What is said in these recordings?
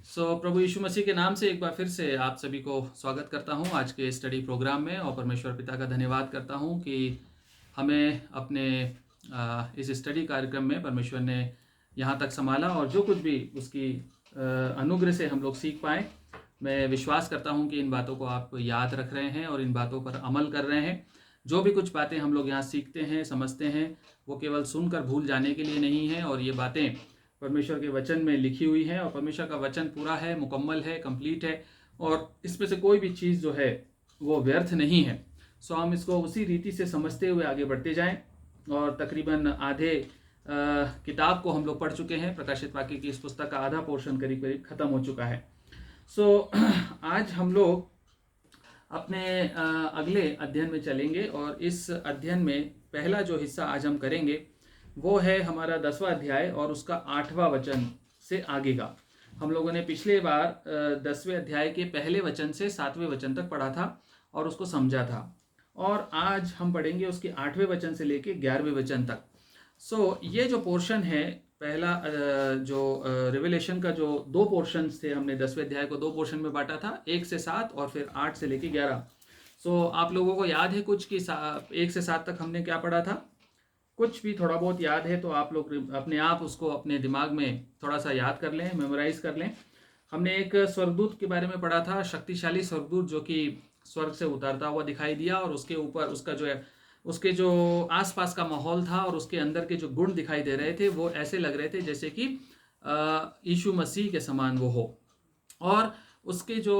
प्रभु यीशु मसीह के नाम से एक बार फिर से आप सभी को स्वागत करता हूं आज के स्टडी प्रोग्राम में और परमेश्वर पिता का धन्यवाद करता हूं कि हमें अपने इस स्टडी कार्यक्रम में परमेश्वर ने यहां तक संभाला और जो कुछ भी उसकी अनुग्रह से हम लोग सीख पाए। मैं विश्वास करता हूं कि इन बातों को आप याद रख रहे हैं और इन बातों पर अमल कर रहे हैं। जो भी कुछ बातें हम लोग यहाँ सीखते हैं, समझते हैं, वो केवल सुनकर भूल जाने के लिए नहीं है और ये बातें परमेश्वर के वचन में लिखी हुई है और परमेश्वर का वचन पूरा है, मुकम्मल है, कंप्लीट है और इसमें से कोई भी चीज़ जो है वो व्यर्थ नहीं है। हम इसको उसी रीति से समझते हुए आगे बढ़ते जाएं और तकरीबन आधे किताब को हम लोग पढ़ चुके हैं। प्रकाशित वाक्य की इस पुस्तक का आधा पोर्शन करीब करीब खत्म हो चुका है। आज हम लोग अपने अगले अध्ययन में चलेंगे और इस अध्ययन में पहला जो हिस्सा आज हम करेंगे वो है हमारा 10वां अध्याय और उसका 8वां वचन से आगे का। हम लोगों ने पिछले बार 10वें अध्याय के पहले वचन से 7वें वचन तक पढ़ा था और उसको समझा था और आज हम पढ़ेंगे उसके 8वें वचन से लेके 11वें वचन तक। ये जो पोर्शन है, पहला जो रिवेलेशन का जो दो पोर्शन थे, हमने 10वें अध्याय को दो पोर्शन में बांटा था, 1 से 7 और फिर 8 से लेके 11। आप लोगों को याद है कुछ कि 1 से 7 तक हमने क्या पढ़ा था? कुछ भी थोड़ा बहुत याद है तो आप लोग अपने आप उसको अपने दिमाग में थोड़ा सा याद कर लें, मेमोराइज कर लें। हमने एक स्वर्गदूत के बारे में पढ़ा था, शक्तिशाली स्वर्गदूत जो कि स्वर्ग से उतरता हुआ दिखाई दिया और उसके ऊपर उसका जो है उसके जो आसपास का माहौल था और उसके अंदर के जो गुण दिखाई दे रहे थे वो ऐसे लग रहे थे जैसे कि यीशु मसीह के समान वो हो और उसके जो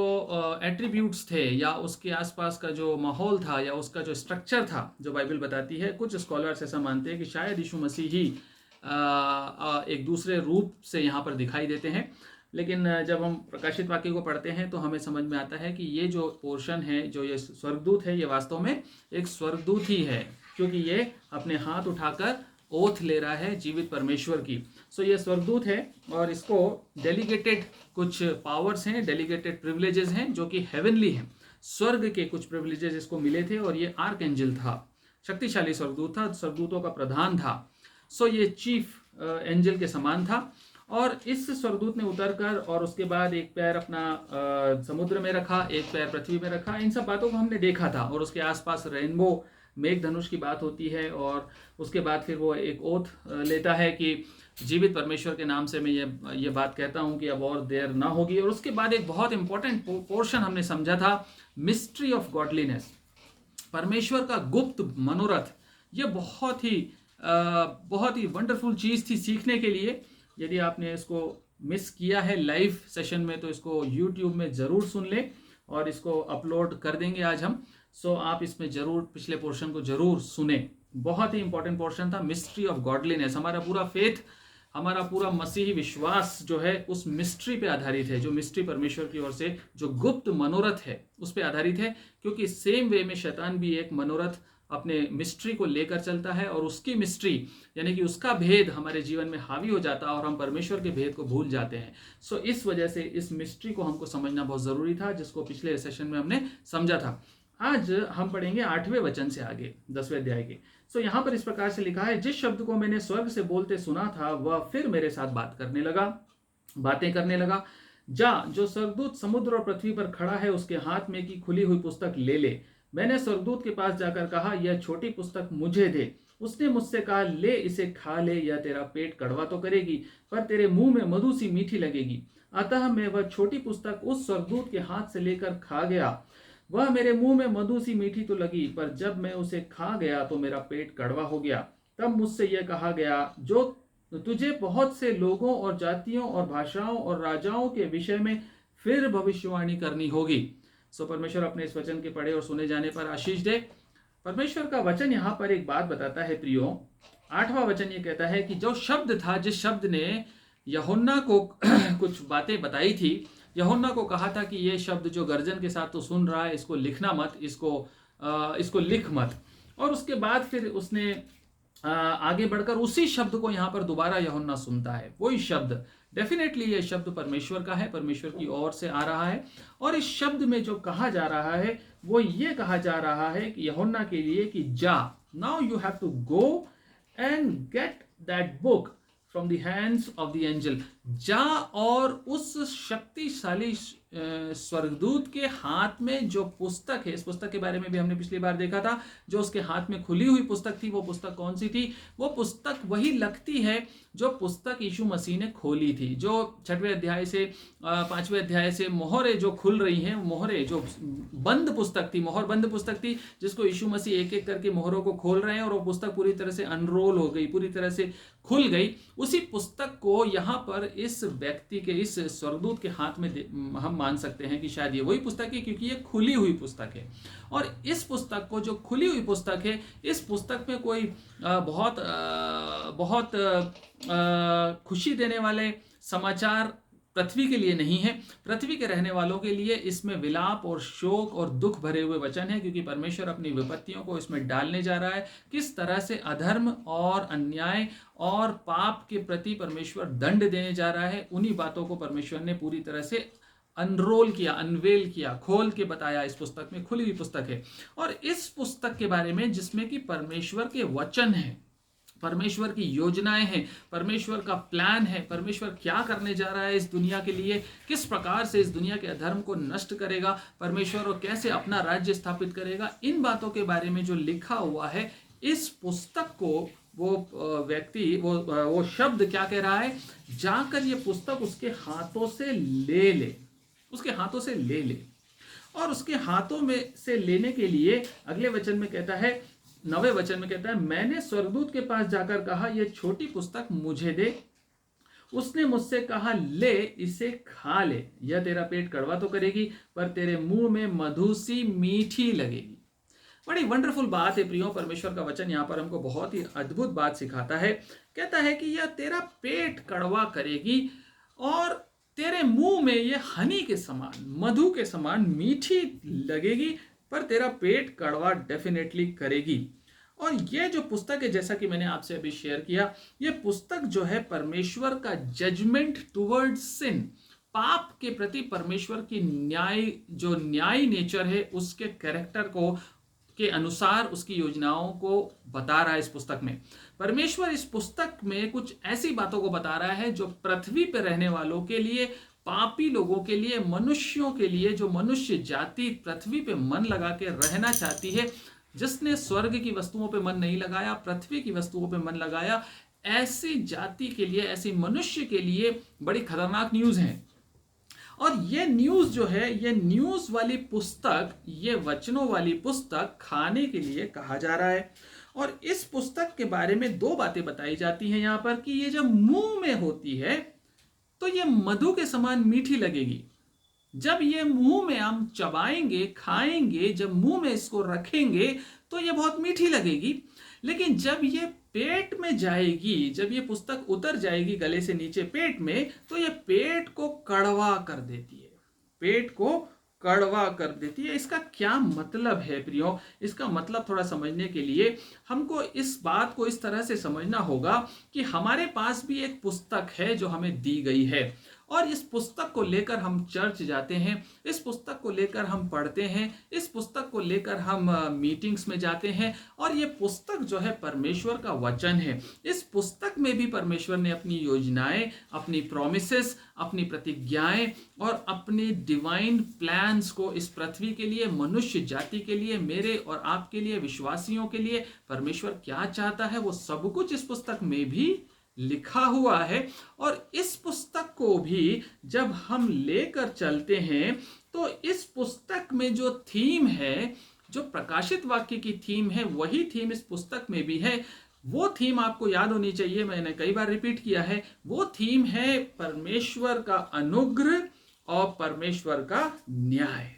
एट्रीब्यूट्स थे या उसके आसपास का जो माहौल था या उसका जो स्ट्रक्चर था, जो बाइबल बताती है, कुछ स्कॉलर्स ऐसा मानते हैं कि शायद यीशु मसीह ही एक दूसरे रूप से यहाँ पर दिखाई देते हैं। लेकिन जब हम प्रकाशित वाक्य को पढ़ते हैं तो हमें समझ में आता है कि ये जो पोर्शन है, जो ये स्वर्गदूत है, ये वास्तव में एक स्वर्गदूत ही है, क्योंकि ये अपने हाथ उठाकर ओथ ले रहा है जीवित परमेश्वर की। ये स्वर्गदूत है और इसको डेलीगेटेड कुछ पावर्स हैं, डेलीगेटेड प्रिविलेजेस हैं जो कि हेवनली हैं। स्वर्ग के कुछ प्रिविलेजेस इसको मिले थे और ये आर्क एंजल था, शक्तिशाली स्वर्गदूत था, स्वर्गदूतों का प्रधान था। ये चीफ एंजल के समान था और इस स्वर्गदूत ने उतरकर और उसके बाद एक पैर अपना समुद्र में रखा, एक पैर पृथ्वी में रखा। इन सब बातों को हमने देखा था और उसके आसपास रेनबो मेघ धनुष की बात होती है और उसके बाद फिर वो एक ओथ लेता है कि जीवित परमेश्वर के नाम से मैं ये बात कहता हूं कि अब और देर ना होगी। और उसके बाद एक बहुत इंपॉर्टेंट पोर्शन हमने समझा था, मिस्ट्री ऑफ गॉडलीनेस, परमेश्वर का गुप्त मनोरथ। ये बहुत ही वंडरफुल चीज़ थी सीखने के लिए। यदि आपने इसको मिस किया है लाइव सेशन में तो इसको यूट्यूब में ज़रूर सुन लें और इसको अपलोड कर देंगे आज हम। आप इसमें ज़रूर पिछले पोर्शन को ज़रूर सुने। बहुत ही इंपॉर्टेंट पोर्शन था, मिस्ट्री ऑफ गॉडलीनेस। हमारा पूरा फेथ, हमारा पूरा मसीही विश्वास जो है उस मिस्ट्री पे आधारित है, जो मिस्ट्री परमेश्वर की ओर से जो गुप्त मनोरथ है उस पे आधारित है। क्योंकि सेम वे में शैतान भी एक मनोरथ अपने मिस्ट्री को लेकर चलता है और उसकी मिस्ट्री यानी कि उसका भेद हमारे जीवन में हावी हो जाता है और हम परमेश्वर के भेद को भूल जाते हैं। इस वजह से इस मिस्ट्री को हमको समझना बहुत ज़रूरी था, जिसको पिछले सेशन में हमने समझा था। आज हम पढ़ेंगे 8वें वचन से आगे 10वें अध्याय के। यहाँ पर इस प्रकार से लिखा है, जिस शब्द को मैंने स्वर्ग से बोलते सुना था वह फिर मेरे साथ बातें करने लगा। जो स्वर्गदूत समुद्र और पृथ्वी पर खड़ा है उसके हाथ में की खुली हुई पुस्तक ले। मैंने स्वर्गदूत के पास जाकर कहा, यह छोटी पुस्तक मुझे दे। उसने मुझसे कहा, ले इसे खा ले, यह तेरा पेट कड़वा तो करेगी पर तेरे मुंह में मधु सी मीठी लगेगी। अतः मैं वह छोटी पुस्तक उस स्वर्गदूत के हाथ से लेकर खा गया। वह मेरे मुंह में मधु सी मीठी तो लगी, पर जब मैं उसे खा गया तो मेरा पेट कड़वा हो गया। तब मुझसे यह कहा गया, जो तुझे बहुत से लोगों और जातियों और भाषाओं और राजाओं के विषय में फिर भविष्यवाणी करनी होगी। परमेश्वर अपने इस वचन के पढ़े और सुने जाने पर आशीष दे। परमेश्वर का वचन यहाँ पर एक बात बताता है प्रियो। 8वां वचन ये कहता है कि जो शब्द था, जिस शब्द ने यूहन्ना को कुछ बातें बताई थी, यूहन्ना को कहा था कि ये शब्द जो गर्जन के साथ तो सुन रहा है, इसको लिखना मत, इसको लिख मत। और उसके बाद फिर उसने आगे बढ़कर उसी शब्द को यहाँ पर दोबारा यूहन्ना सुनता है। वही शब्द, डेफिनेटली ये शब्द परमेश्वर का है, परमेश्वर की ओर से आ रहा है। और इस शब्द में जो कहा जा रहा है वो ये कहा जा रहा है कि यूहन्ना के लिए कि जा, now you have to go and get that book from the hands of the angel, जा और उस शक्तिशाली स्वर्गदूत के हाथ में जो पुस्तक है, इस पुस्तक के बारे में भी हमने पिछली बार देखा था, जो उसके हाथ में खुली हुई पुस्तक थी, वो पुस्तक कौन सी थी? वो पुस्तक वही लगती है जो पुस्तक यीशु मसीह ने खोली थी, जो 6वें अध्याय से 5वें अध्याय से मोहरें जो खुल रही हैं, मोहरें जो बंद पुस्तक थी, मोहर बंद पुस्तक थी, जिसको यीशु मसीह एक एक करके मोहरों को खोल रहे हैं और वो पुस्तक पूरी तरह से अनरोल हो गई, पूरी तरह से खुल गई। उसी पुस्तक को यहाँ पर इस व्यक्ति के, इस स्वर्गदूत के हाथ में हम मान सकते हैं कि शायद ये वही पुस्तक है, क्योंकि ये खुली हुई पुस्तक है। और इस पुस्तक को, जो खुली हुई पुस्तक है, इस पुस्तक में कोई बहुत खुशी देने वाले समाचार पृथ्वी के लिए नहीं है। पृथ्वी के रहने वालों के लिए इसमें विलाप और शोक और दुख भरे हुए वचन है, क्योंकि परमेश्वर अपनी विपत्तियों को इसमें डालने जा रहा है। किस तरह से अधर्म और अन्याय और पाप के प्रति परमेश्वर दंड देने जा रहा है, उन्हीं बातों को परमेश्वर ने पूरी तरह से अनरोल किया, अनवेल किया, खोल के बताया। इस पुस्तक में खुली हुई पुस्तक है। और इस पुस्तक के बारे में, जिसमें कि परमेश्वर के वचन हैं, परमेश्वर की योजनाएं हैं, परमेश्वर का प्लान है, परमेश्वर क्या करने जा रहा है इस दुनिया के लिए, किस प्रकार से इस दुनिया के अधर्म को नष्ट करेगा परमेश्वर और कैसे अपना राज्य स्थापित करेगा, इन बातों के बारे में जो लिखा हुआ है, इस पुस्तक को वो व्यक्ति, वो शब्द क्या कह रहा है? जाकर ये पुस्तक उसके हाथों से ले ले, उसके हाथों से ले ले। और उसके हाथों में से लेने के लिए अगले वचन में कहता है, 9वें वचन में कहता है, मैंने स्वर्गदूत के पास जाकर कहा, यह छोटी पुस्तक मुझे दे। उसने मुझसे कहा, ले इसे खा ले, यह तेरा पेट कड़वा तो करेगी, पर तेरे मुंह में मधु सी मीठी लगेगी। बड़ी वंडरफुल बात है प्रियो। परमेश्वर का वचन यहाँ पर हमको बहुत ही अद्भुत बात सिखाता है। कहता है कि यह तेरा पेट कड़वा करेगी और तेरे मुंह में ये हनी के समान, मधु के समान मीठी लगेगी, पर तेरा पेट कड़वा डेफिनेटली करेगी। और ये जो पुस्तक है, जैसा कि मैंने आपसे अभी शेयर किया, ये पुस्तक जो है परमेश्वर का जजमेंट टुवर्ड्स सिन, पाप के प्रति परमेश्वर की न्यायी नेचर है, उसके कैरेक्टर को के अनुसार उसकी योजनाओं को बता रहा है इस पुस्तक में। परमेश्वर इस पुस्तक में कुछ ऐसी बातों को बता रहा है जो पृथ्वी पर रहने वालों के लिए, पापी लोगों के लिए, मनुष्यों के लिए, जो मनुष्य जाति पृथ्वी पे मन लगा के रहना चाहती है, जिसने स्वर्ग की वस्तुओं पे मन नहीं लगाया, पृथ्वी की वस्तुओं पे मन लगाया, ऐसी जाति के लिए, ऐसी मनुष्य के लिए बड़ी खतरनाक न्यूज है। और ये न्यूज जो है, ये न्यूज वाली पुस्तक, ये वचनों वाली पुस्तक खाने के लिए कहा जा रहा है। और इस पुस्तक के बारे में दो बातें बताई जाती हैं यहाँ पर, कि ये जब मुंह में होती है तो ये मधु के समान मीठी लगेगी। जब ये मुंह में हम चबाएंगे, खाएंगे, जब मुंह में इसको रखेंगे तो ये बहुत मीठी लगेगी। लेकिन जब ये पेट में जाएगी, जब ये पुस्तक उतर जाएगी गले से नीचे पेट में, तो ये पेट को कड़वा कर देती है, पेट को कड़वा कर देती है। इसका क्या मतलब है प्रियो? इसका मतलब थोड़ा समझने के लिए हमको इस बात को इस तरह से समझना होगा कि हमारे पास भी एक पुस्तक है जो हमें दी गई है, और इस पुस्तक को लेकर हम चर्च जाते हैं, इस पुस्तक को लेकर हम पढ़ते हैं, इस पुस्तक को लेकर हम मीटिंग्स में जाते हैं। और ये पुस्तक जो है परमेश्वर का वचन है। इस पुस्तक में भी परमेश्वर ने अपनी योजनाएं, अपनी प्रॉमिसेस, अपनी प्रतिज्ञाएं और अपने डिवाइन प्लान्स को इस पृथ्वी के लिए, मनुष्य जाति के लिए, मेरे और आपके लिए, विश्वासियों के लिए परमेश्वर क्या चाहता है, वो सब कुछ इस पुस्तक में भी लिखा हुआ है। और इस पुस्तक को भी जब हम लेकर चलते हैं तो इस पुस्तक में जो थीम है, जो प्रकाशित वाक्य की थीम है, वही थीम इस पुस्तक में भी है। वो थीम आपको याद होनी चाहिए, मैंने कई बार रिपीट किया है। वो थीम है परमेश्वर का अनुग्रह और परमेश्वर का न्याय।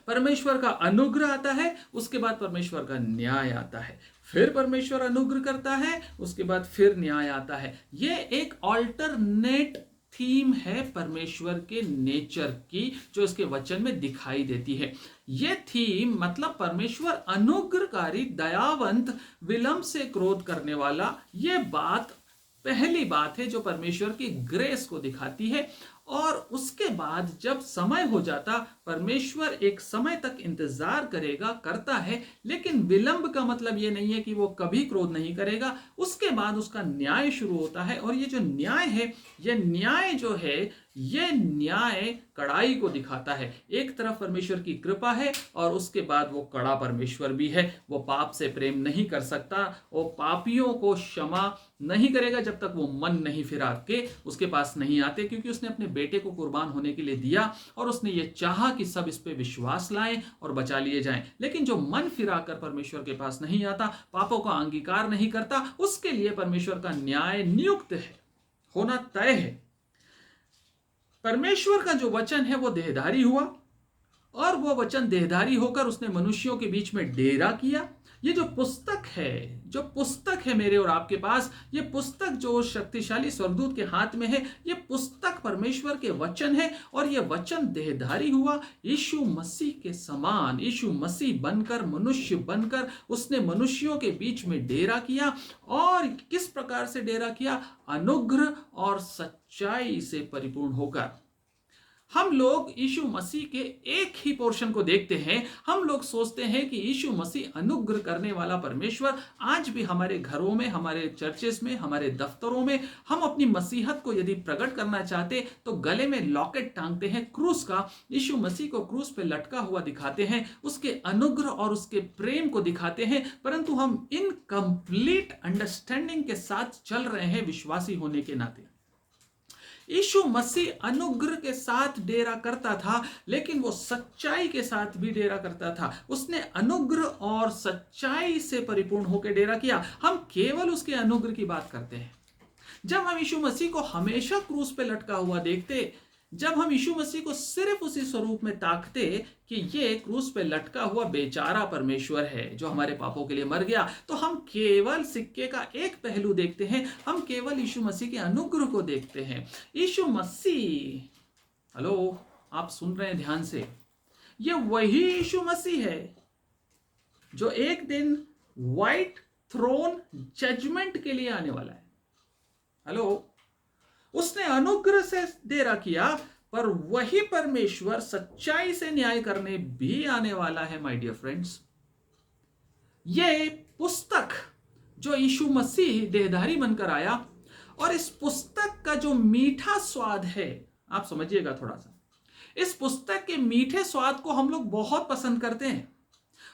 परमेश्वर का अनुग्रह आता है, उसके बाद परमेश्वर का न्याय आता है, फिर परमेश्वर अनुग्रह करता है, उसके बाद फिर न्याय आता है। ये एक ऑल्टरनेट थीम है परमेश्वर के नेचर की, जो इसके वचन में दिखाई देती है। ये थीम मतलब परमेश्वर अनुग्रहकारी, दयावंत, विलंब से क्रोध करने वाला, ये बात पहली बात है जो परमेश्वर की ग्रेस को दिखाती है। और उसके बाद जब समय हो जाता, परमेश्वर एक समय तक इंतजार करेगा, करता है, लेकिन विलंब का मतलब ये नहीं है कि वो कभी क्रोध नहीं करेगा। उसके बाद उसका न्याय शुरू होता है, और ये जो न्याय है, ये न्याय जो है, ये न्याय कड़ाई को दिखाता है। एक तरफ परमेश्वर की कृपा है, और उसके बाद वो कड़ा परमेश्वर भी है। वो पाप से प्रेम नहीं कर सकता, वो पापियों को क्षमा नहीं करेगा जब तक वो मन नहीं फिरा के उसके पास नहीं आते, क्योंकि उसने अपने बेटे को कुर्बान होने के लिए दिया, और उसने ये चाहा कि सब इस पे विश्वास लाएं और बचा लिए जाएं। लेकिन जो मन फिराकर परमेश्वर के पास नहीं आता, पापों का अंगीकार नहीं करता, उसके लिए परमेश्वर का न्याय नियुक्त है, होना तय है। परमेश्वर का जो वचन है वो देहधारी हुआ, और वो वचन देहधारी होकर उसने मनुष्यों के बीच में डेरा किया। ये जो पुस्तक है मेरे और आपके पास, ये पुस्तक जो शक्तिशाली स्वर्गदूत के हाथ में है, ये पुस्तक परमेश्वर के वचन है, और ये वचन देहधारी हुआ। यीशु मसीह के समान, यीशु मसीह बनकर, मनुष्य बनकर उसने मनुष्यों के बीच में डेरा किया। और किस प्रकार से डेरा किया? अनुग्रह और सच्चाई से परिपूर्ण होकर। हम लोग यीशु मसीह के एक ही पोर्शन को देखते हैं। हम लोग सोचते हैं कि यीशु मसीह अनुग्रह करने वाला परमेश्वर आज भी हमारे घरों में, हमारे चर्चेस में, हमारे दफ्तरों में, हम अपनी मसीहत को यदि प्रकट करना चाहते तो गले में लॉकेट टांगते हैं क्रूस का, यीशु मसीह को क्रूस पे लटका हुआ दिखाते हैं, उसके अनुग्रह और उसके प्रेम को दिखाते हैं, परंतु हम इनकम्प्लीट अंडरस्टैंडिंग के साथ चल रहे हैं विश्वासी होने के नाते। यीशु मसीह अनुग्रह के साथ डेरा करता था, लेकिन वो सच्चाई के साथ भी डेरा करता था। उसने अनुग्रह और सच्चाई से परिपूर्ण होकर डेरा किया। हम केवल उसके अनुग्रह की बात करते हैं। जब हम यीशु मसीह को हमेशा क्रूस पे लटका हुआ देखते, जब हम यीशु मसीह को सिर्फ उसी स्वरूप में ताकते कि ये क्रूस पे लटका हुआ बेचारा परमेश्वर है जो हमारे पापों के लिए मर गया, तो हम केवल सिक्के का एक पहलू देखते हैं। हम केवल यीशु मसीह के अनुग्रह को देखते हैं। यीशु मसीह, हेलो, आप सुन रहे हैं ध्यान से, ये वही यीशु मसीह है जो एक दिन व्हाइट थ्रोन जजमेंट के लिए आने वाला है। हेलो, उसने अनुग्रह से डेरा किया, पर वही परमेश्वर सच्चाई से न्याय करने भी आने वाला है। माय डियर फ्रेंड्स, ये पुस्तक जो यीशु मसीह देहधारी बनकर आया, और इस पुस्तक का जो मीठा स्वाद है, आप समझिएगा थोड़ा सा, इस पुस्तक के मीठे स्वाद को हम लोग बहुत पसंद करते हैं।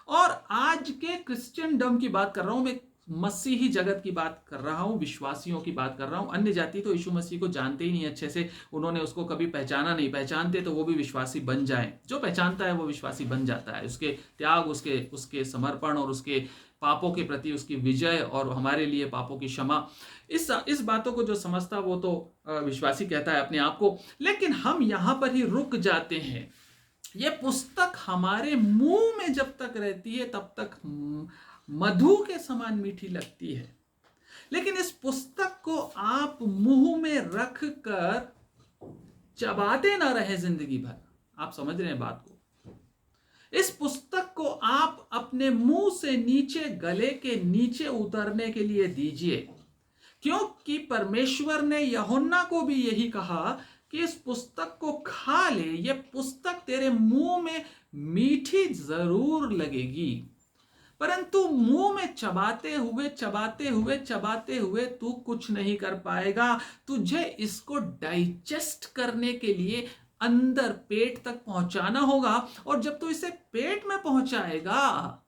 और आज के क्रिश्चियनडम की बात कर रहा हूं मैं, मसीही जगत की बात कर रहा हूं, विश्वासियों की बात कर रहा हूं। अन्य जाति तो यीशु मसीह को जानते ही नहीं अच्छे से, उन्होंने उसको कभी पहचाना नहीं। पहचानते तो वो भी विश्वासी बन जाए। जो पहचानता है वो विश्वासी बन जाता है। उसके त्याग, उसके समर्पण और उसके पापों के प्रति उसकी विजय और हमारे लिए पापों की क्षमा, इस बातों को जो समझता वो तो विश्वासी कहता है अपने आप को। लेकिन हम यहां पर ही रुक जाते हैं। ये पुस्तक हमारे मुंह में जब तक रहती है तब तक मधु के समान मीठी लगती है, लेकिन इस पुस्तक को आप मुंह में रख कर चबाते ना रहे जिंदगी भर। आप समझ रहे हैं बात को? इस पुस्तक को आप अपने मुंह से नीचे, गले के नीचे उतरने के लिए दीजिए, क्योंकि परमेश्वर ने यूहन्ना को भी यही कहा कि इस पुस्तक को खा ले। यह पुस्तक तेरे मुंह में मीठी जरूर लगेगी, परंतु मुंह में चबाते हुए तू कुछ नहीं कर पाएगा। तुझे इसको डाइजेस्ट करने के लिए अंदर पेट तक पहुंचाना होगा, और जब तू इसे पेट में पहुंचाएगा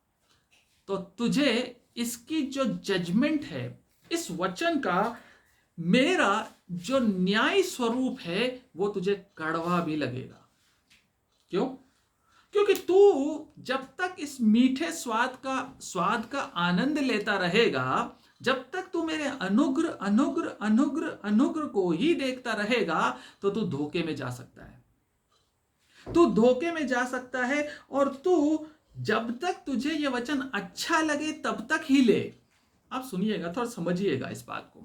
तो तुझे इसकी जो जजमेंट है, इस वचन का मेरा जो न्याय स्वरूप है, वो तुझे कड़वा भी लगेगा। क्यों? क्योंकि तू जब तक इस मीठे स्वाद का आनंद लेता रहेगा, जब तक तू मेरे अनुग्रह को ही देखता रहेगा, तो तू धोखे में जा सकता है। तू धोखे में जा सकता है, और तू जब तक तुझे यह वचन अच्छा लगे तब तक ही ले। आप सुनिएगा, थोड़ा समझिएगा इस बात को।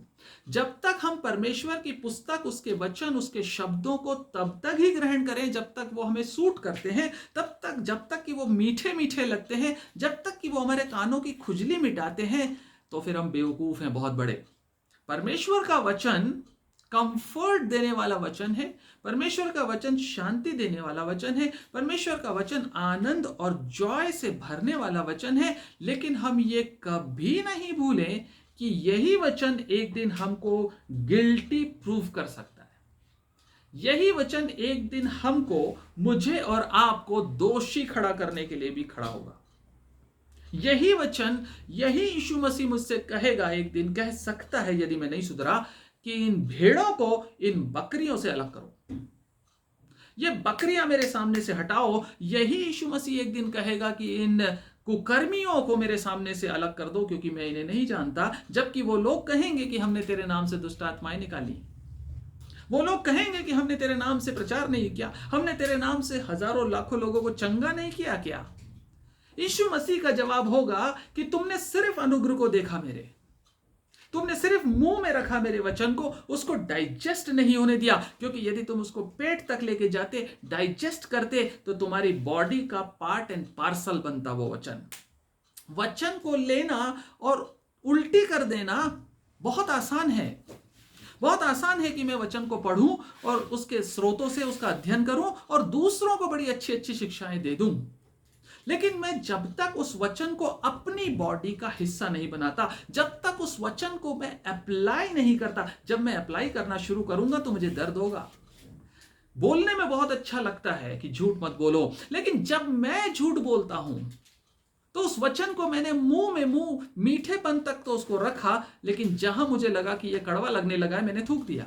जब तक हम परमेश्वर की पुस्तक, उसके वचन, उसके शब्दों को तब तक ही ग्रहण करें जब तक वो हमें सूट करते हैं, तब तक, जब तक कि वो मीठे मीठे लगते हैं, जब तक कि वो हमारे कानों की खुजली मिटाते हैं, तो फिर हम बेवकूफ हैं बहुत बड़े। परमेश्वर का वचन कंफर्ट देने वाला वचन है, परमेश्वर का वचन शांति देने वाला वचन है, परमेश्वर का वचन आनंद और जॉय से भरने वाला वचन है। लेकिन हम ये कभी नहीं भूलें कि यही वचन एक दिन हमको गिल्टी प्रूव कर सकता है। यही वचन एक दिन हमको, मुझे और आपको दोषी खड़ा करने के लिए भी खड़ा होगा। यही वचन, यही यीशु मसीह मुझसे कहेगा, एक दिन कह सकता है यदि मैं नहीं सुधरा, कि इन भेड़ों को इन बकरियों से अलग करो, ये बकरियां मेरे सामने से हटाओ। यही यीशु मसीह एक दिन कहेगा कि इन कुकर्मियों को मेरे सामने से अलग कर दो, क्योंकि मैं इन्हें नहीं जानता। जबकि वो लोग कहेंगे कि हमने तेरे नाम से दुष्ट आत्माएं निकाली, वो लोग कहेंगे कि हमने तेरे नाम से प्रचार नहीं किया, हमने तेरे नाम से हजारों लाखों लोगों को चंगा नहीं किया क्या? यीशु मसीह का जवाब होगा कि तुमने सिर्फ अनुग्रह को देखा मेरे, तुमने सिर्फ मुंह में रखा मेरे वचन को, उसको डाइजेस्ट नहीं होने दिया। क्योंकि यदि तुम उसको पेट तक लेके जाते, डाइजेस्ट करते, तो तुम्हारी बॉडी का पार्ट एंड पार्सल बनता वो वचन। वचन को लेना और उल्टी कर देना बहुत आसान है। बहुत आसान है कि मैं वचन को पढ़ूं और उसके स्रोतों से उसका अध्ययन करूं और दूसरों को बड़ी अच्छी अच्छी शिक्षाएं दे दूं। लेकिन मैं जब तक उस वचन को अपनी बॉडी का हिस्सा नहीं बनाता, जब तक उस वचन को मैं अप्लाई नहीं करता, जब मैं अप्लाई करना शुरू करूंगा तो मुझे दर्द होगा। बोलने में बहुत अच्छा लगता है कि झूठ मत बोलो, लेकिन जब मैं झूठ बोलता हूं तो उस वचन को मैंने मुंह मीठेपन तक तो उसको रखा, लेकिन जहां मुझे लगा कि यह कड़वा लगने लगा है, मैंने थूक दिया।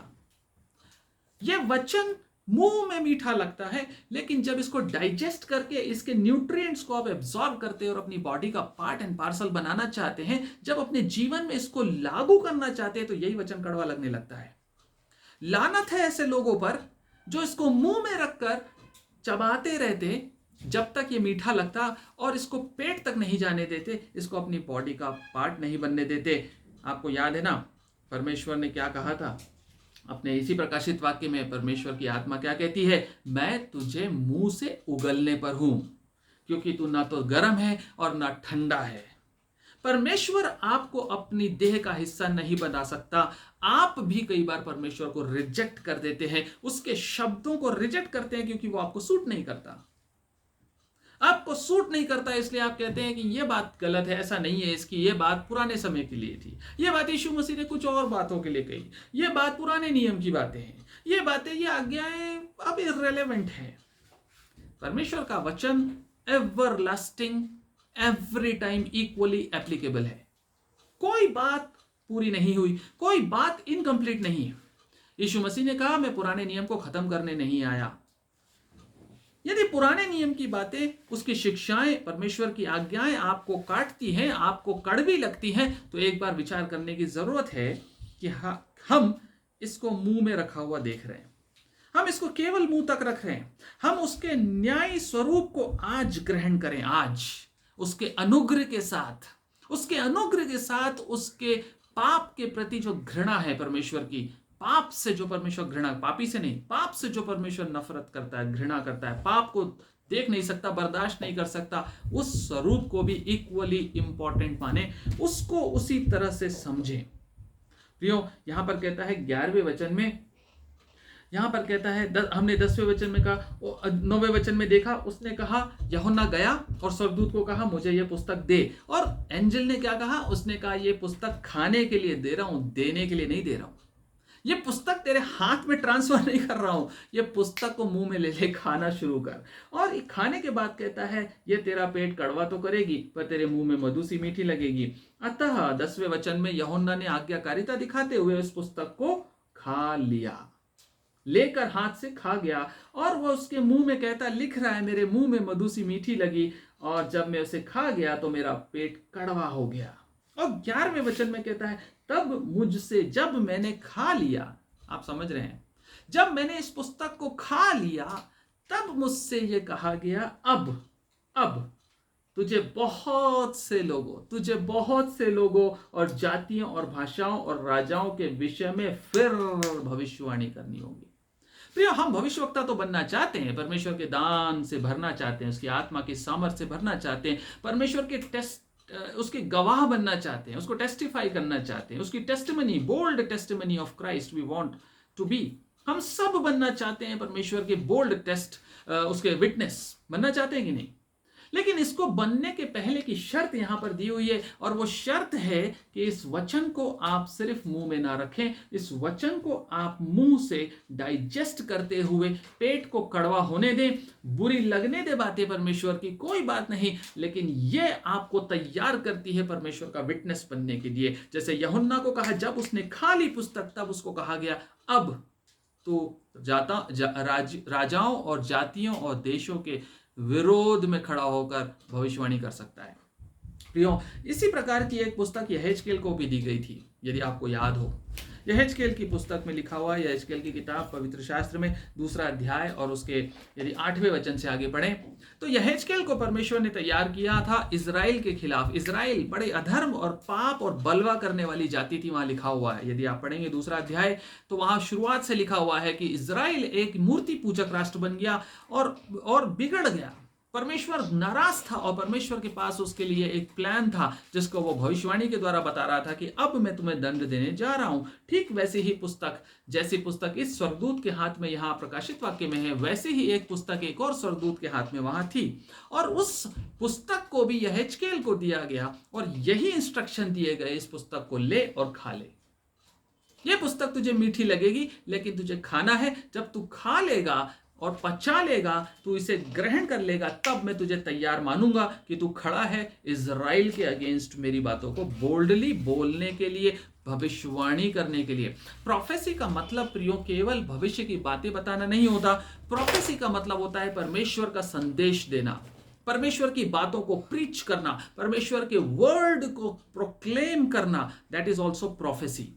यह वचन मुंह में मीठा लगता है, लेकिन जब इसको डाइजेस्ट करके इसके न्यूट्रिएंट्स को आप एब्जॉर्ब करते हैं और अपनी बॉडी का पार्ट एंड पार्सल बनाना चाहते हैं, जब अपने जीवन में इसको लागू करना चाहते हैं, तो यही वचन कड़वा लगने लगता है। लानत है ऐसे लोगों पर जो इसको मुंह में रखकर चबाते रहते जब तक ये मीठा लगता, और इसको पेट तक नहीं जाने देते, इसको अपनी बॉडी का पार्ट नहीं बनने देते। आपको याद है ना, परमेश्वर ने क्या कहा था अपने इसी प्रकाशित वाक्य में? परमेश्वर की आत्मा क्या कहती है? मैं तुझे मुंह से उगलने पर हूं, क्योंकि तू ना तो गर्म है और ना ठंडा है। परमेश्वर आपको अपनी देह का हिस्सा नहीं बना सकता। आप भी कई बार परमेश्वर को रिजेक्ट कर देते हैं, उसके शब्दों को रिजेक्ट करते हैं, क्योंकि वो आपको सूट नहीं करता। आपको सूट नहीं करता, इसलिए आप कहते हैं कि यह बात गलत है, ऐसा नहीं है, इसकी यह बात पुराने समय के लिए थी, यह बात यीशु मसीह ने कुछ और बातों के लिए कही, यह बात पुराने नियम की बातें हैं, ये बातें, ये आज्ञाएं अब इररिलेवेंट है। परमेश्वर का वचन everlasting, every time equally applicable है। कोई बात पूरी नहीं हुई, कोई बात इनकम्प्लीट नहीं है। यीशु मसीह ने कहा, मैं पुराने नियम को खत्म करने नहीं आया। यदि पुराने नियम की बातें, उसकी शिक्षाएं, परमेश्वर की आज्ञाएं आपको काटती हैं, आपको कड़वी लगती हैं, तो एक बार विचार करने की जरूरत है कि हम इसको मुंह में रखा हुआ देख रहे हैं, हम इसको केवल मुंह तक रख रहे हैं। हम उसके न्याय स्वरूप को आज ग्रहण करें, आज उसके अनुग्रह के साथ, उसके अनुग्रह के साथ, उसके पाप के प्रति जो घृणा है परमेश्वर की, पाप से जो परमेश्वर घृणा, पापी से नहीं, पाप से जो परमेश्वर नफरत करता है, घृणा करता है, पाप को देख नहीं सकता, बर्दाश्त नहीं कर सकता, उस स्वरूप को भी इक्वली इंपॉर्टेंट माने, उसको उसी तरह से समझें। प्रियो, यहां पर कहता है 11वें वचन में, यहां पर कहता है, हमने 10वें वचन में कहा, 9वें वचन में देखा, उसने कहा, यूहन्ना गया और स्वर्गदूत को कहा, मुझे ये पुस्तक दे। और एंजल ने क्या कहा? उसने कहा, ये पुस्तक खाने के लिए दे रहा हूं, देने के लिए नहीं दे रहा हूं। ये पुस्तक तेरे हाथ में ट्रांसफर नहीं कर रहा हूं, ये पुस्तक को मुंह में ले ले, खाना शुरू कर। और खाने के बाद कहता है, ये तेरा पेट कड़वा तो करेगी, पर तेरे मुंह में मधु सी मीठी लगेगी। अतः 10वें वचन में यूहन्ना ने आज्ञाकारिता दिखाते हुए उस पुस्तक को खा लिया, लेकर हाथ से खा गया, और वह उसके मुंह में कहता, लिख रहा है, मेरे मुंह में मधु सी मीठी लगी, और जब मैं उसे खा गया तो मेरा पेट कड़वा हो गया। और 11वें वचन में कहता है, तब मुझसे, जब मैंने खा लिया, आप समझ रहे हैं, जब मैंने इस पुस्तक को खा लिया, तब मुझसे यह कहा गया, अब तुझे बहुत से लोगों और जातियों और भाषाओं और राजाओं के विषय में फिर भविष्यवाणी करनी होगी। प्रिय, हम भविष्यवक्ता तो बनना चाहते हैं, परमेश्वर के दान से भरना चाहते हैं, उसकी आत्मा के सामर्थ्य से भरना चाहते हैं, परमेश्वर के उसके गवाह बनना चाहते हैं, उसको टेस्टिफाई करना चाहते हैं, उसकी testimony, bold testimony of Christ we want to be. हम सब बनना चाहते हैं परमेश्वर के बोल्ड टेस्ट, उसके विटनेस बनना चाहते हैं कि नहीं? लेकिन इसको बनने के पहले की शर्त यहां पर दी हुई है, और वो शर्त है कि इस वचन को आप सिर्फ मुंह में ना रखें, इस वचन को आप मुंह से डाइजेस्ट करते हुए पेट को कड़वा होने दें। बुरी लगने दे बातें परमेश्वर की, कोई बात नहीं, लेकिन ये आपको तैयार करती है परमेश्वर का विटनेस बनने के लिए। जैसे यूहन्ना को कहा, जब उसने खा ली पुस्तक, तब उसको कहा गया, अब तो राजाओं और जातियों और देशों के विरोध में खड़ा होकर भविष्यवाणी कर सकता है। प्रियो, इसी प्रकार की एक पुस्तक यहेजकेल को भी दी गई थी, यदि आपको याद हो। यहेजकेल की पुस्तक में लिखा हुआ, यहेजकेल की किताब पवित्र शास्त्र में 2 अध्याय और उसके यदि 8वें वचन से आगे पढ़ें तो यहेजकेल को परमेश्वर ने तैयार किया था इजराइल के खिलाफ। इजराइल बड़े अधर्म और पाप और बलवा करने वाली जाति थी, वहां लिखा हुआ है। यदि आप पढ़ेंगे 2 अध्याय तो वहां शुरुआत से लिखा हुआ है कि इजराइल एक मूर्ति पूजक राष्ट्र बन गया और बिगड़ गया। परमेश्वर नाराज था और परमेश्वर के पास उसके लिए एक प्लान था, जिसको वो भविष्यवाणी के द्वारा बता रहा था कि अब मैं तुम्हें दंड देने जा रहा हूं। ठीक वैसे ही पुस्तक, जैसी पुस्तक इस स्वर्गदूत के हाथ में यहां प्रकाशित वाक्य में है, वैसे ही एक पुस्तक एक और स्वर्गदूत के हाथ में वहां थी, और उस पुस्तक को भी यहेजकेल को दिया गया और यही इंस्ट्रक्शन दिए गए, इस पुस्तक को ले और खा ले। यह पुस्तक तुझे मीठी लगेगी, लेकिन तुझे खाना है। जब तू खा लेगा और पचा लेगा, तू इसे ग्रहण कर लेगा, तब मैं तुझे तैयार मानूंगा कि तू खड़ा है इजराइल के अगेंस्ट मेरी बातों को बोल्डली बोलने के लिए, भविष्यवाणी करने के लिए। प्रोफेसी का मतलब प्रियो केवल भविष्य की बातें बताना नहीं होता। प्रोफेसी का मतलब होता है परमेश्वर का संदेश देना, परमेश्वर की बातों को प्रीच करना, परमेश्वर के वर्ड को प्रोक्लेम करना। That is also prophecy.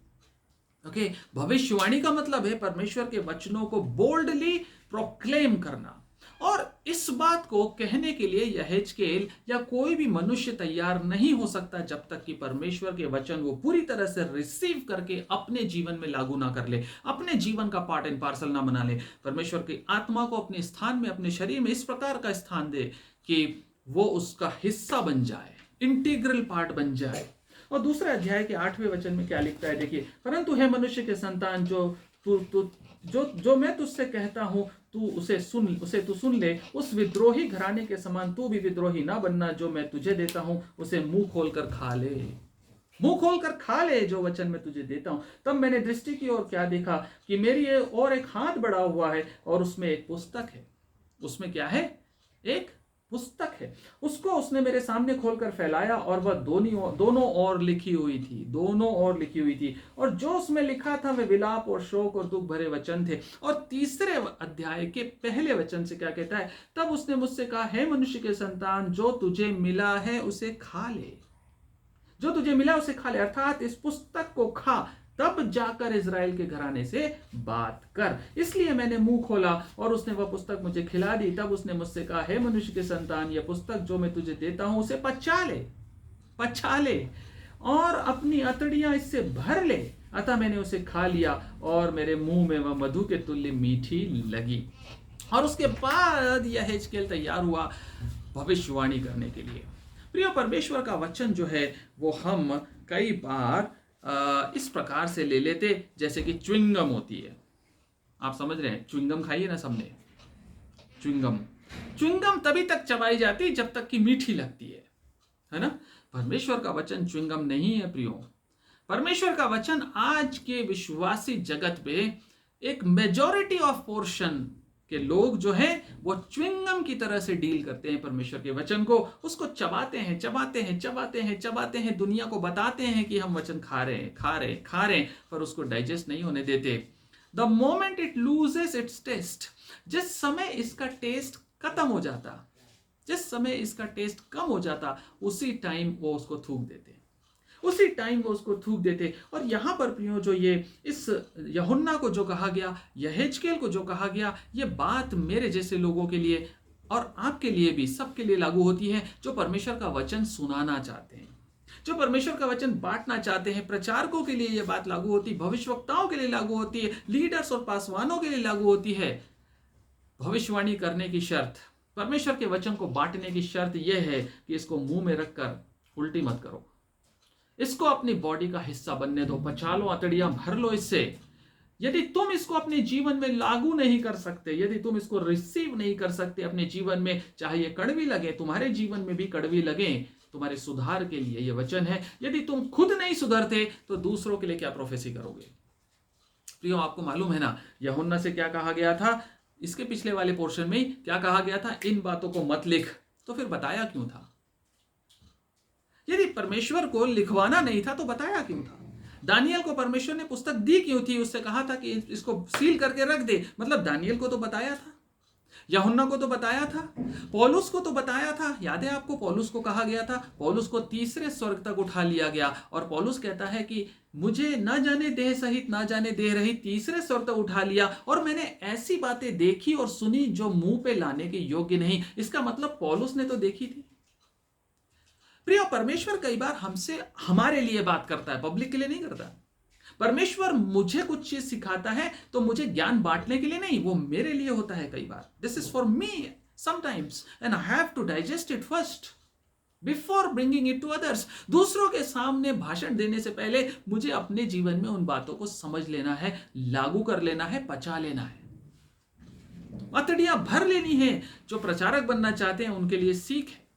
Okay, भविष्यवाणी का मतलब है परमेश्वर के वचनों को बोल्डली प्रोक्लेम करना। और इस बात को कहने के लिए यहेजकेल या कोई भी मनुष्य तैयार नहीं हो सकता जब तक कि परमेश्वर के वचन वो पूरी तरह से रिसीव करके अपने जीवन में लागू ना कर ले, अपने जीवन का पार्ट एंड पार्सल ना बना ले। परमेश्वर की आत्मा को अपने स्थान में, अपने शरीर में इस प्रकार का स्थान दे कि वो उसका हिस्सा बन जाए, इंटीग्रल पार्ट बन जाए। और 2 अध्याय के 8वें वचन में क्या लिखता है, देखिए, परंतु है मनुष्य के संतान, जो मैं तुझसे कहता हूं, तू उसे सुन ले। उस विद्रोही घराने के समान तू भी विद्रोही ना बनना। जो मैं तुझे देता हूं उसे मुंह खोलकर खा ले, मुंह खोलकर खा ले जो वचन मैं तुझे देता हूं। तब मैंने दृष्टि की और क्या देखा कि मेरी और एक हाथ बढ़ा हुआ है और उसमें एक पुस्तक है। उसमें क्या है? एक पुस्तक है। उसको उसने मेरे सामने खोलकर फैलाया और वह दोनों ओर लिखी हुई थी, और जो उसमें लिखा था वे विलाप और शोक और दुख भरे वचन थे। और 3 अध्याय के पहले वचन से क्या कहता है, तब उसने मुझसे कहा, हे मनुष्य के संतान, जो तुझे मिला है उसे खा ले, जो तुझे मिला उसे खा ले, अर्थात इस पुस्तक को खा, तब जाकर इजराइल के घराने से बात कर। इसलिए मैंने मुंह खोला और उसने वह पुस्तक मुझे खिला दी। तब उसने मुझसे कहा, हे मनुष्य के संतान, यह पुस्तक जो मैं तुझे देता हूं उसे पचा ले और अपनी अतड़ियां इससे भर ले। अतः मैंने उसे खा लिया और मेरे मुंह में वह मधु के तुल्य मीठी लगी। और उसके बाद यहेजकेल तैयार हुआ भविष्यवाणी करने के लिए। प्रिय, परमेश्वर का वचन जो है वो हम कई बार इस प्रकार से ले लेते जैसे कि च्युइंगम होती है। आप समझ रहे हैं, च्युइंगम खाइए ना सबने। च्युइंगम तभी तक चबाई जाती जब तक कि मीठी लगती है ना। परमेश्वर का वचन च्युइंगम नहीं है प्रियो। परमेश्वर का वचन आज के विश्वासी जगत पे एक मेजॉरिटी ऑफ पोर्शन के लोग जो हैं वो च्युइंगम की तरह से डील करते हैं परमेश्वर के वचन को। उसको चबाते हैं, दुनिया को बताते हैं कि हम वचन खा रहे हैं, पर उसको डाइजेस्ट नहीं होने देते। The moment it loses its taste, जिस समय इसका टेस्ट खत्म हो जाता, जिस समय इसका टेस्ट कम हो जाता, उसी टाइम वो उसको थूक देते, उसी टाइम वो उसको थूक देते। और यहां पर प्रियो जो ये इस यूहन्ना को जो कहा गया, यहेजकेल को जो कहा गया, ये बात मेरे जैसे लोगों के लिए और आपके लिए भी, सबके लिए लागू होती है जो परमेश्वर का वचन सुनाना चाहते हैं, जो परमेश्वर का वचन बांटना चाहते हैं। प्रचारकों के लिए यह बात लागू होती है, भविष्यवक्ताओं के लिए लागू होती है, लीडर्स और पासवानों के लिए लागू होती है। भविष्यवाणी करने की शर्त, परमेश्वर के वचन को बांटने की शर्त यह है कि इसको मुंह में रखकर उल्टी मत करो, इसको अपनी बॉडी का हिस्सा बनने दो, पचा लो, अतड़ियां भर लो इससे, यदि तुम इसको अपने जीवन में लागू नहीं कर सकते, यदि तुम इसको रिसीव नहीं कर सकते अपने जीवन में, चाहे ये कड़वी लगे, तुम्हारे जीवन में भी कड़वी लगे, तुम्हारे सुधार के लिए ये वचन है। यदि तुम खुद नहीं सुधरते तो दूसरों के लिए क्या प्रोफेसी करोगे? प्रियो, आपको मालूम है ना यूहन्ना से क्या कहा गया था? इसके पिछले वाले पोर्शन में क्या कहा गया था? इन बातों को मत लिख। तो फिर बताया क्यों था? यदि परमेश्वर को लिखवाना नहीं था तो बताया क्यों था? दानियल को परमेश्वर ने पुस्तक दी क्यों थी? उससे कहा था कि इसको सील करके रख दे। मतलब दानियल को तो बताया था, यूहन्ना को तो बताया था, पौलुस को तो बताया था। याद है आपको, पौलुस को कहा गया था, पौलुस को तीसरे स्वर्ग तक उठा लिया गया, और पौलुस कहता है कि मुझे न जाने देह सहित न जाने देह रहित तीसरे स्वर्ग तक उठा लिया, और मैंने ऐसी बातें देखी और सुनी जो मुंह पे लाने के योग्य नहीं। इसका मतलब पौलुस ने तो देखी थी। प्रिय, परमेश्वर कई बार हमसे हमारे लिए बात करता है, पब्लिक के लिए नहीं करता। परमेश्वर मुझे कुछ चीज सिखाता है तो मुझे ज्ञान बांटने के लिए नहीं, वो मेरे लिए होता है कई बार। This is for me sometimes and I have to digest it first before bringing it to others. दूसरों के सामने भाषण देने से पहले मुझे अपने जीवन में उन बातों को समझ लेना है, लागू कर लेना है, पचा लेना है, अतड़ियां भर लेनी है। जो प्रचारक बनना चाहते हैं उनके लिए सीख है।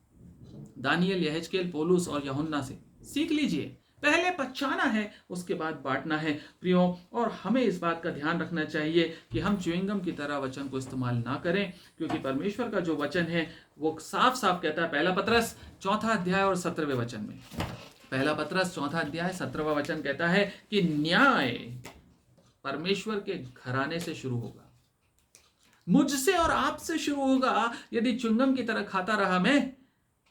दानियल, यहेजकेल, पौलुस और यूहन्ना से सीख लीजिए। पहले पचाना है, उसके बाद बांटना है। प्रियो, और हमें इस बात का ध्यान रखना चाहिए कि हम च्युइंगम की तरह वचन को इस्तेमाल ना करें, क्योंकि परमेश्वर का जो वचन है वो साफ साफ कहता है, पहला पतरस 4 अध्याय और 17वें वचन में, पहला पतरस 4 अध्याय 17वां वचन कहता है कि न्याय परमेश्वर के घराने से शुरू होगा, मुझसे और आपसे शुरू होगा। यदि च्युइंगम की तरह खाता रहा मैं,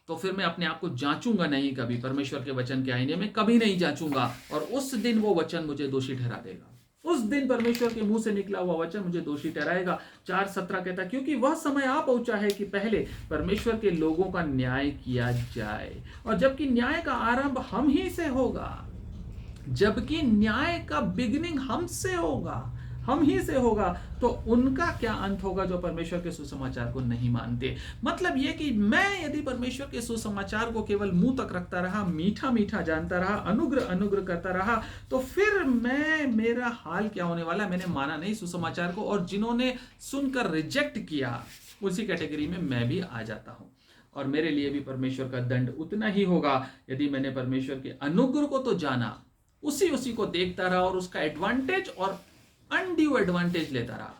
तो फिर मैं अपने आप को जांचूंगा नहीं कभी, परमेश्वर के वचन के आईने में कभी नहीं जांचूंगा, और उस दिन वो वचन मुझे दोषी ठहरा देगा। उस दिन परमेश्वर के मुंह से निकला हुआ वचन मुझे दोषी ठहराएगा। 4:17 कहता, क्योंकि वह समय आ पहुंचा है कि पहले परमेश्वर के लोगों का न्याय किया जाए, और जबकि न्याय का आरंभ हम ही से होगा, जबकि न्याय का बिगिनिंग हमसे होगा, हम ही से होगा, तो उनका क्या अंत होगा जो परमेश्वर के सुसमाचार को नहीं मानते। मतलब यह कि मैं यदि परमेश्वर के सुसमाचार को केवल मुंह तक रखता रहा, मीठा मीठा जानता रहा, अनुग्रह अनुग्रह करता रहा, तो फिर मेरा हाल क्या होने वाला? मैंने माना नहीं सुसमाचार को, और जिन्होंने सुनकर रिजेक्ट किया उसी कैटेगरी में मैं भी आ जाता हूं, और मेरे लिए भी परमेश्वर का दंड उतना ही होगा। यदि मैंने परमेश्वर के अनुग्रह को तो जाना, उसी को देखता रहा, और उसका एडवांटेज और अनड्यू एडवांटेज लेता रहा,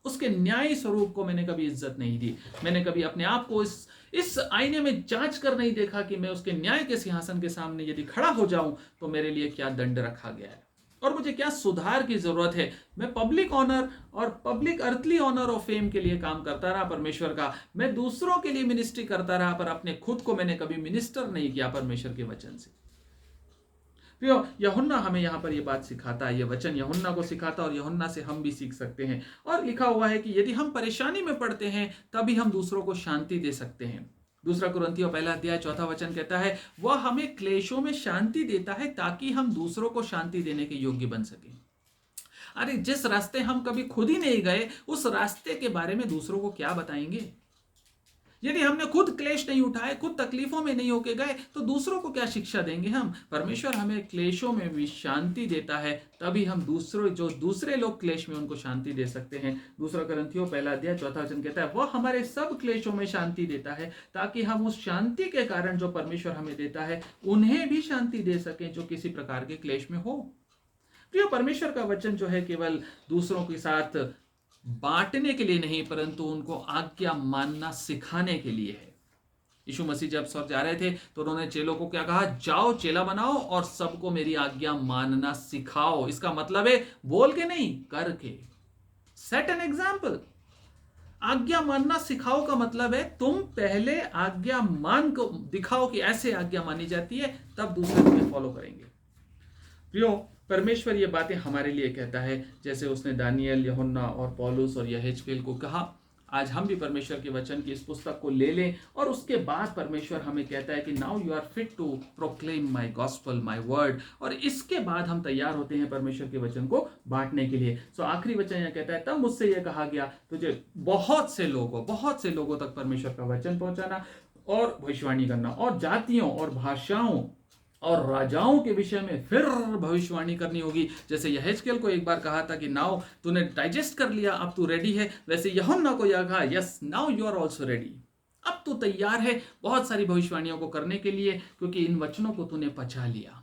उसके न्याय स्वरूप को मैंने कभी इज्जत नहीं दी। मैंने कभी अपने आप को इस आईने में जांच कर नहीं देखा कि मैं उसके न्याय के सिंहासन के सामने यदि खड़ा हो जाऊं तो मेरे लिए क्या दंड रखा गया है और मुझे क्या सुधार की जरूरत है। मैं पब्लिक ऑनर और पब्लिक अर्थली ऑनर और फेम के लिए काम करता रहा परमेश्वर का, मैं दूसरों के लिए मिनिस्ट्री करता रहा, पर अपने खुद को मैंने कभी मिनिस्टर नहीं किया परमेश्वर के वचन से। प्रियो, यूहन्ना हमें यहाँ पर ये बात सिखाता है, ये वचन यूहन्ना को सिखाता है, और यूहन्ना से हम भी सीख सकते हैं। और लिखा हुआ है कि यदि हम परेशानी में पड़ते हैं तभी हम दूसरों को शांति दे सकते हैं। 2 कुरिन्थियों 1 अध्याय 4 वचन कहता है, वह हमें क्लेशों में शांति देता है ताकि हम दूसरों को शांति देने के योग्य बन सके। अरे जिस रास्ते हम कभी खुद ही नहीं गए, उस रास्ते के बारे में दूसरों को क्या बताएंगे? यदि हमने खुद क्लेश नहीं उठाए, खुद तकलीफों में नहीं होके गए, तो दूसरों को क्या शिक्षा देंगे हम? परमेश्वर हमें क्लेशों में भी शांति देता है, तभी हम दूसरे लोग क्लेश में उनको शांति दे सकते हैं। 2 कुरिन्थियों 1 अध्याय 4 वचन कहता है, वह हमारे सब क्लेशों में शांति देता है ताकि हम उस शांति के कारण जो परमेश्वर हमें देता है उन्हें भी शांति दे सकें जो किसी प्रकार के क्लेश में हो। प्रिय, परमेश्वर का वचन जो है केवल दूसरों के साथ बांटने के लिए नहीं, परंतु उनको आज्ञा मानना सिखाने के लिए है। यीशु मसीह जब स्वर्ग जा रहे थे तो उन्होंने चेलों को क्या कहा? जाओ, चेला बनाओ और सबको मेरी आज्ञा मानना सिखाओ। इसका मतलब है बोल के नहीं, करके। Set an example. आज्ञा मानना सिखाओ का मतलब है तुम पहले आज्ञा मान को दिखाओ कि ऐसे आज्ञा मानी जाती है, तब दूसरे तुम्हें फॉलो करेंगे। प्रियो, परमेश्वर ये बातें हमारे लिए कहता है, जैसे उसने दानियल, यूहन्ना और पौलुस और यहेजकेल को कहा। आज हम भी परमेश्वर के वचन की इस पुस्तक को ले लें, और उसके बाद परमेश्वर हमें कहता है कि now you are fit to proclaim my gospel, my word, और इसके बाद हम तैयार होते हैं परमेश्वर के वचन को बांटने के लिए। सो आखिरी वचन यह कहता है, तब मुझसे यह कहा गया, तुझे बहुत से लोगों तक परमेश्वर का वचन पहुंचाना और भविष्यवाणी करना, और जातियों और भाषाओं और राजाओं के विषय में फिर भविष्यवाणी करनी होगी। जैसे यहेजकेल को एक बार कहा था कि नाउ तूने डाइजेस्ट कर लिया, अब तू रेडी है, वैसे यूहन्ना को यह कहा, yes now you are also ready, अब तू तैयार है बहुत सारी भविष्यवाणियों को करने के लिए, क्योंकि इन वचनों को तूने पचा लिया।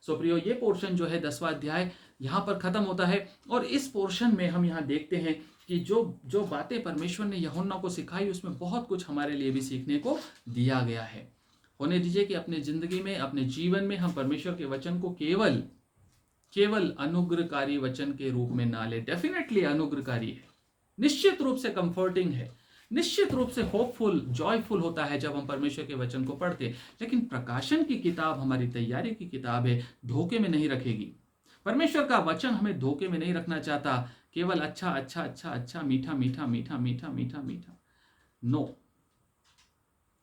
सो प्रियो, ये पोर्शन जो है 10वां अध्याय यहाँ पर खत्म होता है। और इस पोर्शन में हम यहाँ देखते हैं कि जो बातें परमेश्वर ने यूहन्ना को सिखाई, उसमें बहुत कुछ हमारे लिए भी सीखने को दिया गया है। होने दीजिए कि अपने जिंदगी में, अपने जीवन में हम परमेश्वर के वचन को केवल अनुग्रहकारी वचन के रूप में ना ले। डेफिनेटली अनुग्रहकारी है, निश्चित रूप से कंफर्टिंग है, निश्चित रूप से होपफुल, जॉयफुल होता है जब हम परमेश्वर के वचन को पढ़ते हैं। लेकिन प्रकाशन की किताब हमारी तैयारी की किताब है, धोखे में नहीं रखेगी। परमेश्वर का वचन हमें धोखे में नहीं रखना चाहता, केवल अच्छा अच्छा अच्छा अच्छा, मीठा मीठा मीठा मीठा मीठा मीठा, नो,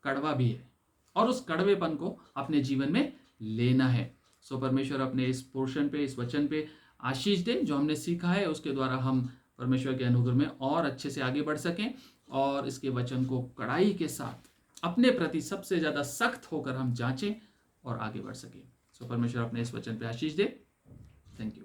कड़वा भी है, और उस कड़वेपन को अपने जीवन में लेना है। सो परमेश्वर अपने इस पोर्शन पे, इस वचन पे आशीष दे। जो हमने सीखा है उसके द्वारा हम परमेश्वर के अनुग्रह में और अच्छे से आगे बढ़ सकें, और इसके वचन को कड़ाई के साथ अपने प्रति सबसे ज़्यादा सख्त होकर हम जांचें और आगे बढ़ सकें। सो परमेश्वर अपने इस वचन पे आशीष दे। Thank you.